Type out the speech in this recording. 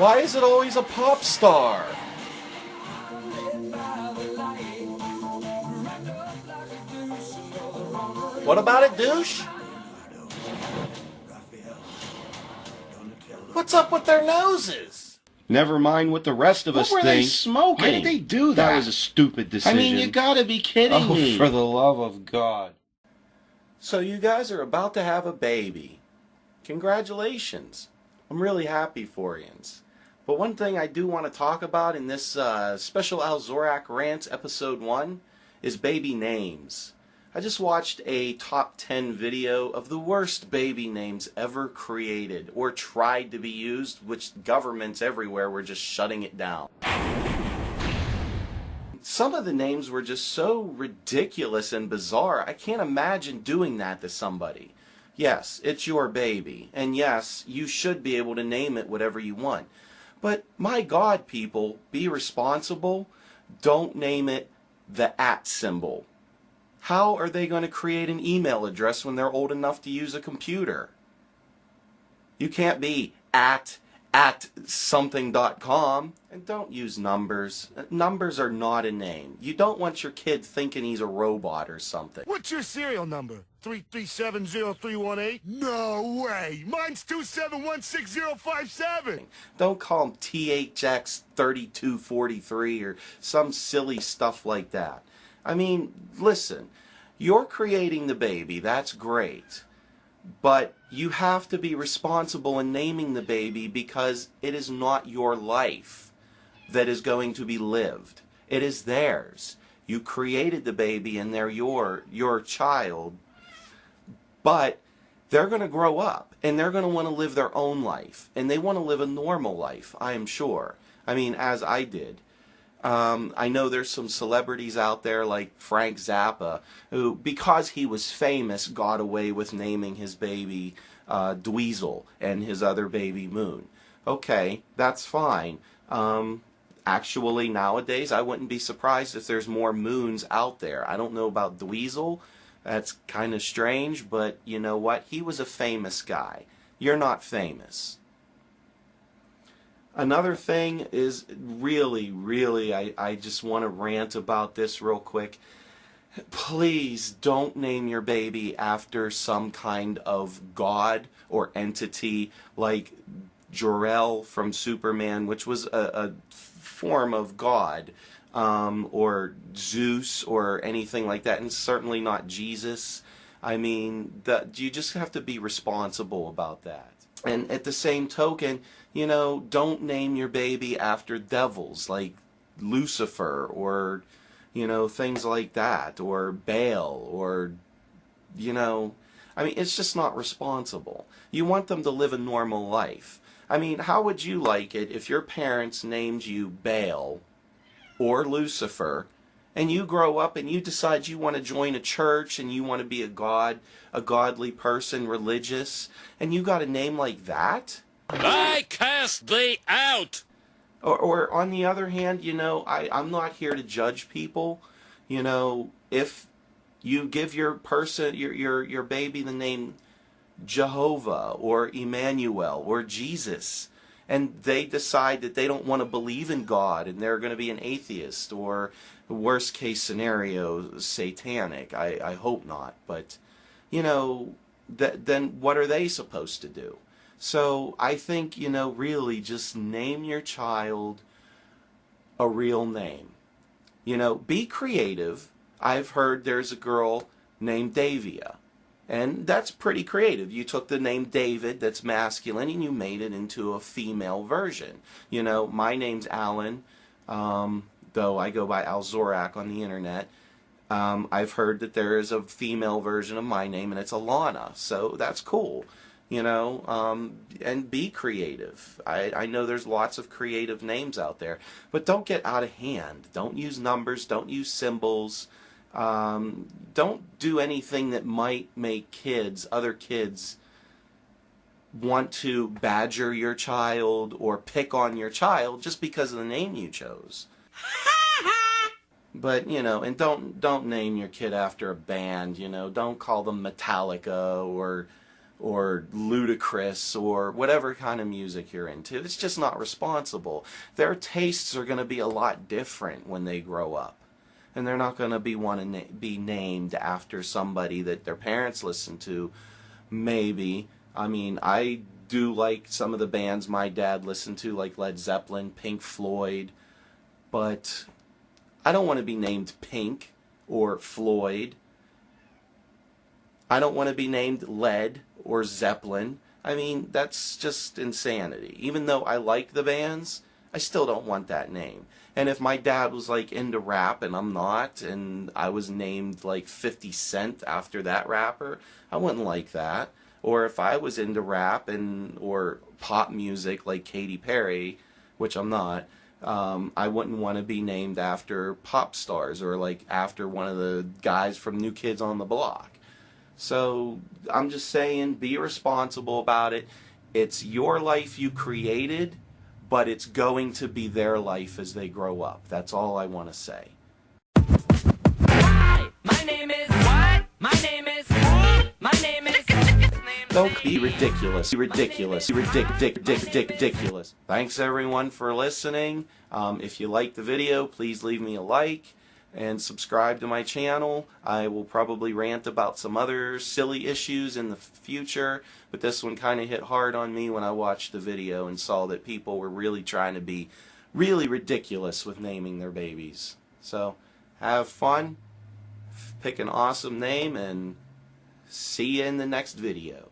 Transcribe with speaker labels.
Speaker 1: Why is it always a pop star? What about it, douche? What's up with their noses?
Speaker 2: Never mind what the rest of us think.
Speaker 3: What were they smoking?
Speaker 2: Why did they do that? That was a stupid decision.
Speaker 3: I mean, you gotta be kidding me.
Speaker 2: For the love of God.
Speaker 1: So you guys are about to have a baby. Congratulations. I'm really happy for you. But one thing I do want to talk about in this special ALZoRaK Rant episode 1 is baby names. I just watched a top 10 video of the worst baby names ever created or tried to be used, which governments everywhere were just shutting it down. Some of the names were just so ridiculous and bizarre, I can't imagine doing that to somebody. Yes, it's your baby, and yes, you should be able to name it whatever you want. But my God, people, be responsible. Don't name it the @ symbol. How are they going to create an email address when they're old enough to use a computer? You can't be at something.com. And don't use numbers. Numbers are not a name. You don't want your kid thinking he's a robot or something.
Speaker 4: What's your serial number? 3370318? No way! Mine's 2716057!
Speaker 1: Don't call him THX3243 or some silly stuff like that. I mean, listen, you're creating the baby, that's great. But you have to be responsible in naming the baby because it is not your life that is going to be lived. It is theirs. You created the baby and they're your child. But they're going to grow up and they're going to want to live their own life. And they want to live a normal life, I am sure. I mean, as I did. I know there's some celebrities out there like Frank Zappa who, because he was famous, got away with naming his baby Dweezil and his other baby Moon. Okay, that's fine. Actually, nowadays, I wouldn't be surprised if there's more Moons out there. I don't know about Dweezil. That's kind of strange, but you know what? He was a famous guy. You're not famous. Another thing is really, I just want to rant about this real quick. Please don't name your baby after some kind of god or entity like Jor-El from Superman, which was a form of god, or Zeus or anything like that, and certainly not Jesus. I mean, you just have to be responsible about that. And at the same token, you know, don't name your baby after devils like Lucifer or, you know, things like that, or Baal, or, you know, I mean, it's just not responsible. You want them to live a normal life. I mean, how would you like it if your parents named you Baal or Lucifer, and you grow up and you decide you want to join a church and you want to be a godly person, religious, and you got a name like that?
Speaker 5: I cast thee out!
Speaker 1: Or on the other hand, you know, I'm not here to judge people. You know, if you give your person, your baby the name Jehovah or Emmanuel or Jesus, and they decide that they don't want to believe in God and they're going to be an atheist, or worst case scenario, satanic. I hope not, but you know, then what are they supposed to do? So I think, you know, really just name your child a real name. You know, be creative. I've heard there's a girl named Davia, and that's pretty creative. You took the name David, that's masculine, and you made it into a female version. You know, my name's Alan, though I go by ALZoRaK on the internet. I've heard that there is a female version of my name, and it's Alana, so that's cool. You know, and be creative. I know there's lots of creative names out there, but don't get out of hand. Don't use numbers, don't use symbols. Don't do anything that might make other kids, want to badger your child or pick on your child just because of the name you chose. But, you know, and don't name your kid after a band, you know. Don't call them Metallica or or ludicrous or whatever kind of music you're into. It's just not responsible. Their tastes are going to be a lot different when they grow up. And they're not going to be named after somebody that their parents listen to, maybe. I mean, I do like some of the bands my dad listened to, like Led Zeppelin, Pink Floyd, but I don't want to be named Pink or Floyd. I don't want to be named Led or Zeppelin. I mean, that's just insanity. Even though I like the bands, I still don't want that name. And if my dad was like into rap and I'm not, and I was named like 50 Cent after that rapper, I wouldn't like that. Or if I was into rap or pop music like Katy Perry, which I'm not, I wouldn't want to be named after pop stars or like after one of the guys from New Kids on the Block. So I'm just saying, be responsible about it. It's your life you created, but it's going to be their life as they grow up. That's all I want to say.
Speaker 6: Hi, my name is what? My name is my name is
Speaker 1: Don't be ridiculous. Ridiculous. Ridiculous. Thanks everyone for listening. If you liked the video, please leave me a like and subscribe to my channel. I will probably rant about some other silly issues in the future, but this one kind of hit hard on me when I watched the video and saw that people were really trying to be really ridiculous with naming their babies. So, have fun, pick an awesome name, and see you in the next video.